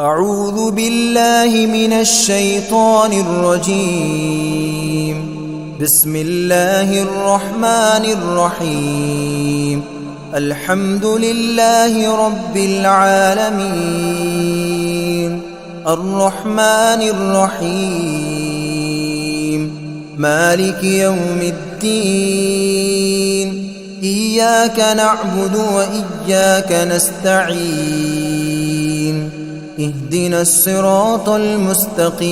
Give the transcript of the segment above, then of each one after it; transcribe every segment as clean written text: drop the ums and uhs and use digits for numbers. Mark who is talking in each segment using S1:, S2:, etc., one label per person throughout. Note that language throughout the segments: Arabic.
S1: أعوذ بالله من الشيطان الرجيم. بسم الله الرحمن الرحيم. الحمد لله رب العالمين، الرحمن الرحيم، مالك يوم الدين، إياك نعبد وإياك نستعين، اهدنا الصراط المستقيم،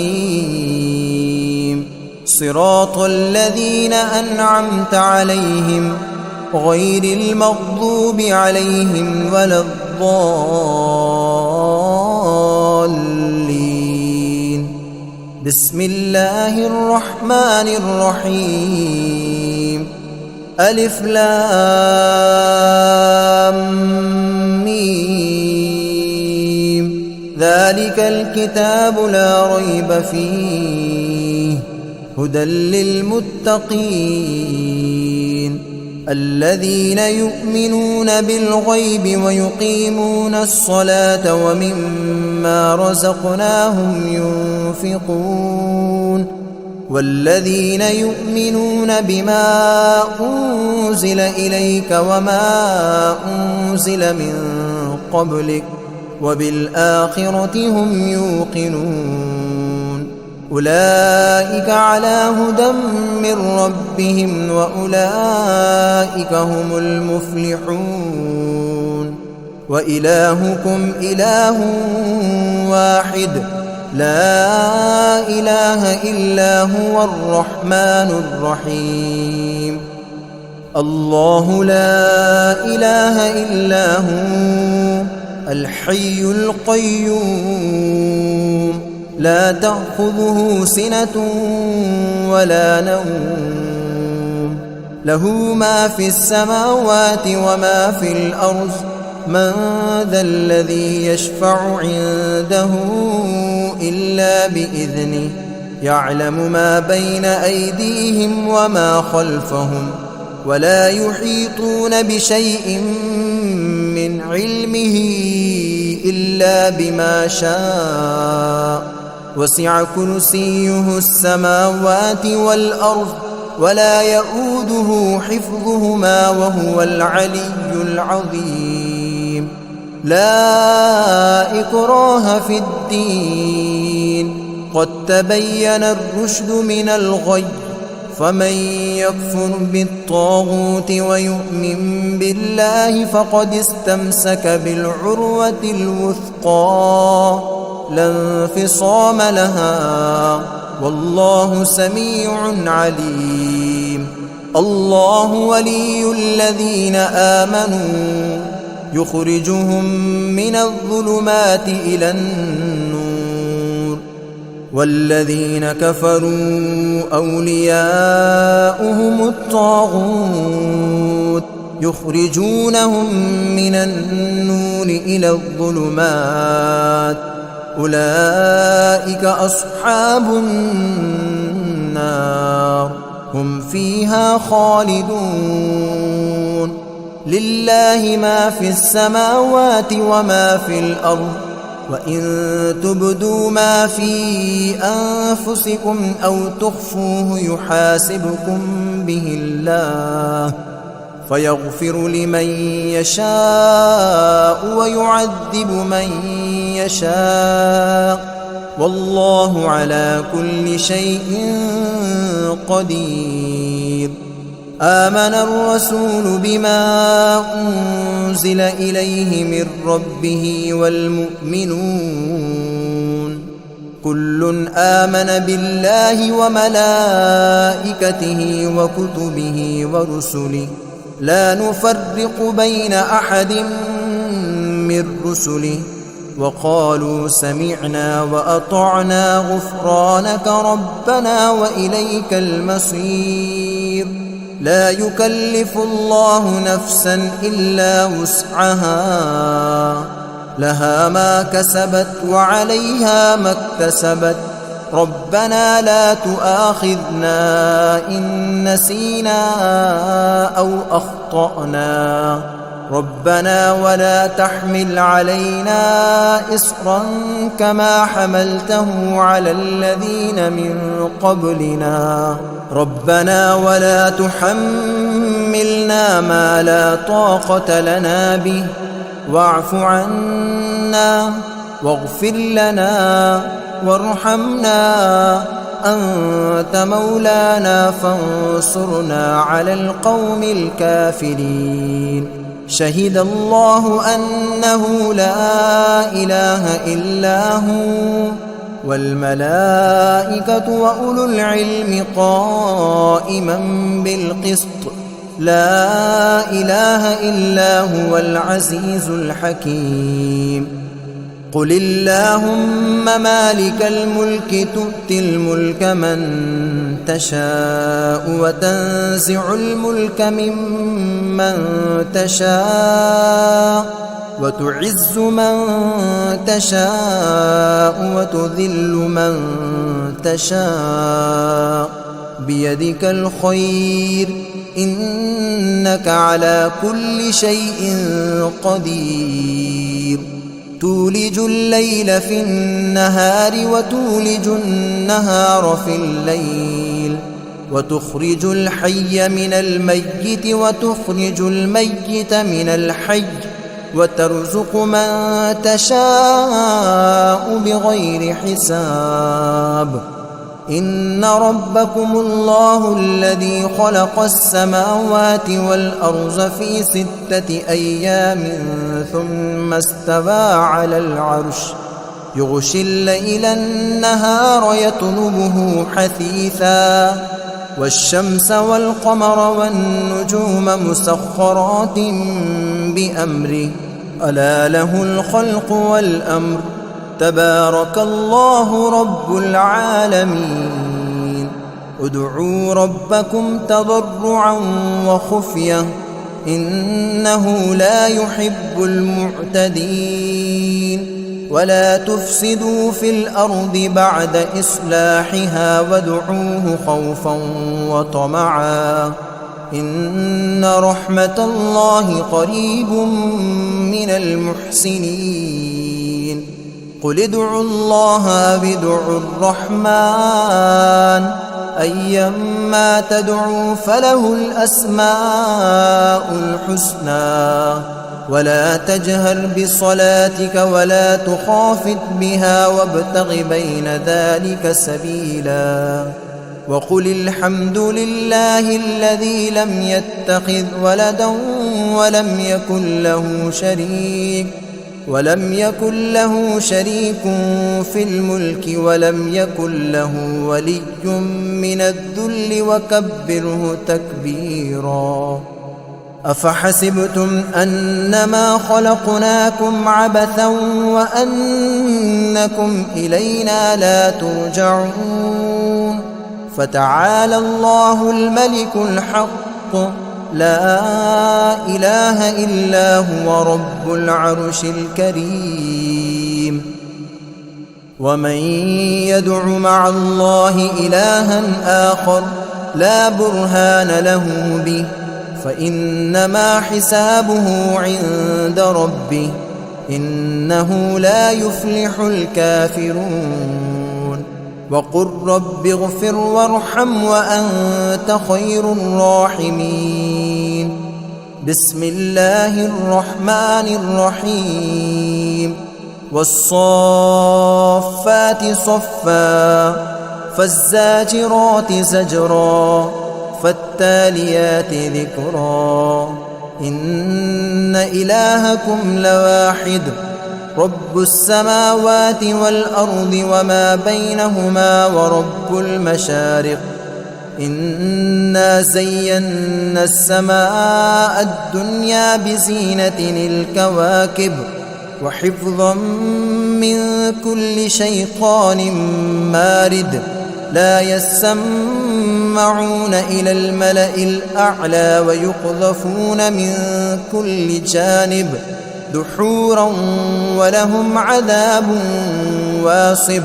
S1: صراط الذين أنعمت عليهم غير المغضوب عليهم ولا الضالين. بسم الله الرحمن الرحيم. ألف لام ميم، ذلك الكتاب لا ريب فيه، هدى للمتقين الذين يؤمنون بالغيب ويقيمون الصلاة ومما رزقناهم ينفقون، والذين يؤمنون بما أنزل إليك وما أنزل من قبلك وبالآخرة هم يوقنون، أولئك على هدى من ربهم وأولئك هم المفلحون. وإلهكم إله واحد، لا إله إلا هو الرحمن الرحيم. الله لا إله إلا هو الحي القيوم، لا تأخذه سنة ولا نوم، له ما في السماوات وما في الأرض، من ذا الذي يشفع عنده إلا بإذنه، يعلم ما بين أيديهم وما خلفهم، ولا يحيطون بشيء من علمه إلا بما شاء، وسع كرسيه السماوات والأرض ولا يؤوده حفظهما وهو العلي العظيم. لا إكراه في الدين، قد تبين الرشد من الغي، فمن يكفر بالطاغوت ويؤمن بالله فقد استمسك بالعروة الوثقى لا انفصام لها، والله سميع عليم. الله ولي الذين آمنوا يخرجهم من الظلمات إلى النور، والذين كفروا أولياؤهم الطاغوت يخرجونهم من النور إلى الظلمات، أولئك أصحاب النار هم فيها خالدون. لله ما في السماوات وما في الأرض، وإن تبدوا ما في أنفسكم أو تخفوه يحاسبكم به الله، فيغفر لمن يشاء ويعذب من يشاء، والله على كل شيء قدير. آمن الرسول بما أنزل إليه من ربه والمؤمنون كل آمن بالله وملائكته وكتبه ورسله لا نفرق بين أحد من رسله، وقالوا سمعنا وأطعنا غفرانك ربنا وإليك المصير. لا يكلف الله نفسا إلا وسعها، لها ما كسبت وعليها ما اكتسبت، ربنا لا تؤاخذنا إن نسينا أو أخطأنا، ربنا ولا تحمل علينا إصرا كما حملته على الذين من قبلنا ربنا ولا تحملنا ما لا طاقة لنا به واعف عنا واغفر لنا وارحمنا أنت مولانا فانصرنا على القوم الكافرين شهد الله أنه لا إله إلا هو والملائكة وأولو العلم قائما بالقسط لا إله إلا هو العزيز الحكيم قل اللهم مالك الملك تؤتي الملك من تشاء وتنزع الملك ممن تشاء وتعز من تشاء وتذل من تشاء بيدك الخير إنك على كل شيء قدير تولج الليل في النهار وتولج النهار في الليل وتخرج الحي من الميت وتخرج الميت من الحي وترزق من تشاء بغير حساب إن ربكم الله الذي خلق السماوات والأرض في 6 أيام ثم استوى على العرش يغشي الليل النهار يطلبه حثيثا والشمس والقمر والنجوم مسخرات بأمره ألا له الخلق والأمر تبارك الله رب العالمين ادعوا ربكم تضرعا وخفية إنه لا يحب المعتدين ولا تفسدوا في الأرض بعد إصلاحها وادعوه خوفا وطمعا إن رحمة الله قريب من المحسنين قل ادعوا الله أو ادعوا الرحمن أيما تدعوا فله الأسماء الحسنى ولا تجهر بصلاتك ولا تخافت بها وابتغ بين ذلك سبيلا وقل الحمد لله الذي لم يتخذ ولدا ولم يكن له شريك في الملك ولم يكن له ولي من الذل وكبره تكبيرا أفحسبتم أنما خلقناكم عبثا وأنكم إلينا لا ترجعون فتعالى الله الملك الحق لا إله إلا هو رب العرش الكريم ومن يدع مع الله إلها آخر لا برهان له به فإنما حسابه عند ربه إنه لا يفلح الكافرون وقل رب اغفر وارحم وأنت خير الراحمين بسم الله الرحمن الرحيم والصافات صفا فالزاجرات زجرا فالتاليات ذكرا إن إلهكم لواحد رب السماوات والأرض وما بينهما ورب المشارق إنا زينا السماء الدنيا بزينة الكواكب وحفظا من كل شيطان مارد لا يسمعون إلى الملأ الأعلى ويقذفون من كل جانب دحورا ولهم عذاب واصب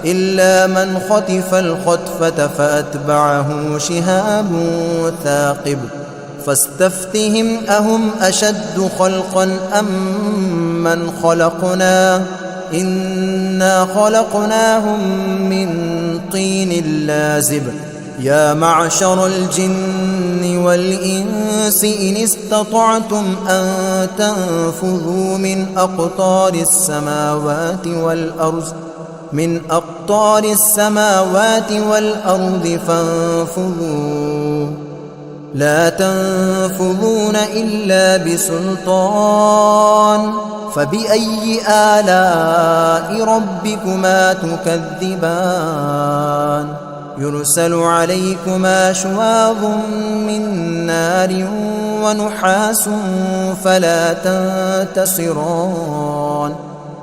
S1: إلا من خطف الخطفة فأتبعه شهاب ثاقب فاستفتهم أهم أشد خلقا أم من خلقنا إنا خلقناهم من طين لازب يا معشر الجن والإنس إن استطعتم أن تنفذوا من أقطار السماوات والأرض فانفذوا لا تنفذون إلا بسلطان فبأي آلاء ربكما تكذبان يرسل عليكما شواظ من نار ونحاس فلا تنتصران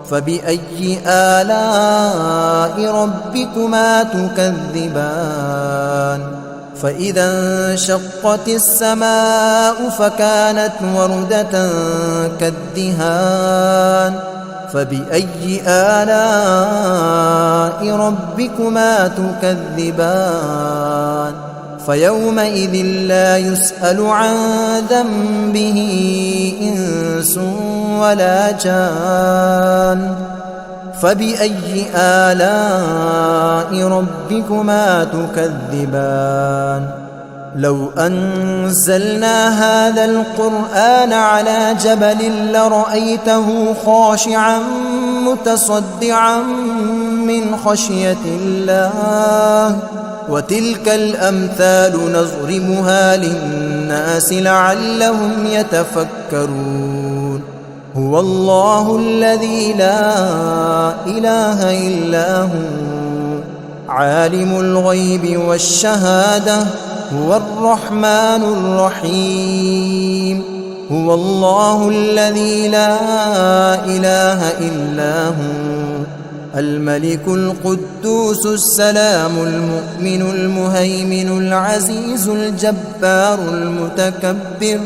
S1: فبأي آلاء ربكما تكذبان فإذا انشقت السماء فكانت وردة كالدهان فبأي آلاء ربكما تكذبان فيومئذ لا يسأل عن ذنبه إنس ولا جان فبأي آلاء ربكما تكذبان لو أنزلنا هذا القرآن على جبل لرأيته خاشعا متصدعا من خشية الله وتلك الأمثال نضربها للناس لعلهم يتفكرون هو الله الذي لا إله إلا هو عالم الغيب والشهادة هو الرحمن الرحيم هو الله الذي لا إله إلا هو الملك القدوس السلام المؤمن المهيمن العزيز الجبار المتكبر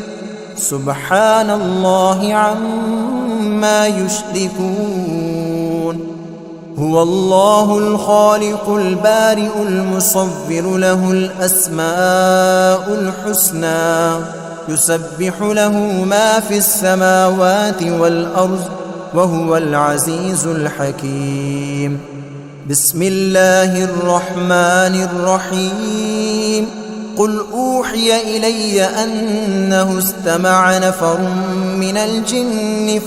S1: سبحان الله عما يشركون هو الله الخالق البارئ المصور له الأسماء الحسنى يسبح له ما في السماوات والأرض وهو العزيز الحكيم بسم الله الرحمن الرحيم قل أوحي إلي أنه استمع نفر من الجن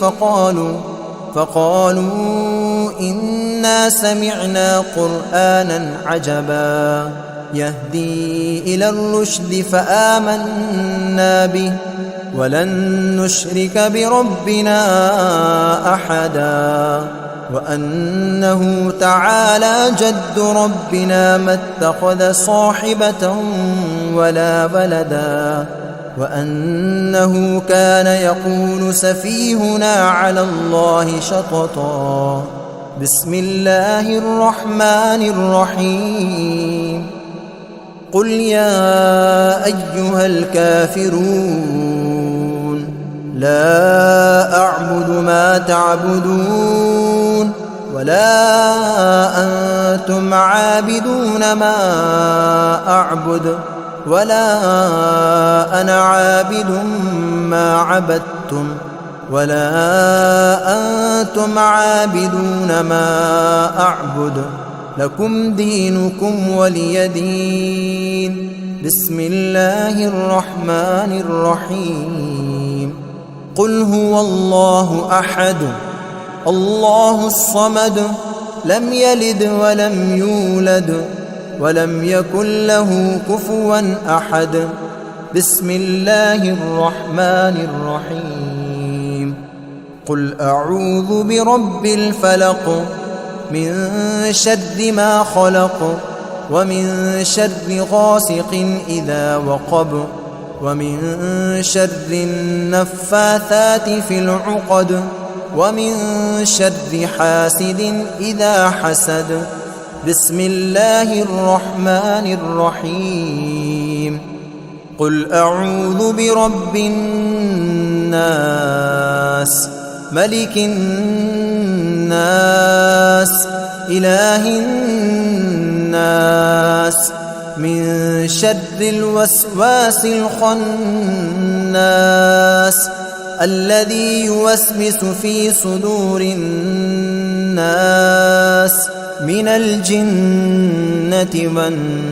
S1: فقالوا إنا سمعنا قرآنا عجبا يهدي إلى الرشد فآمنا به ولن نشرك بربنا أحدا وأنه تعالى جد ربنا ما اتخذ صاحبة ولا ولدا وأنه كان يقول سفيهنا على الله شططا بسم الله الرحمن الرحيم قل يا أيها الكافرون لا أعبد ما تعبدون ولا أنتم عابدون ما أعبد ولا أنا عابد ما عبدتم ولا أنتم عابدون ما أعبد لكم دينكم ولي دين بسم الله الرحمن الرحيم قل هو الله أحد الله الصمد لم يلد ولم يولد ولم يكن له كفوا أحد بسم الله الرحمن الرحيم قل أعوذ برب الفلق من شر ما خلق ومن شر غاسق إذا وقب ومن شر النفاثات في العقد ومن شر حاسد إذا حسد بسم الله الرحمن الرحيم قل أعوذ برب الناس ملك الناس إله الناس من شر الوسواس الخناس الذي يوسوس في صدور الناس من الجنة والناس.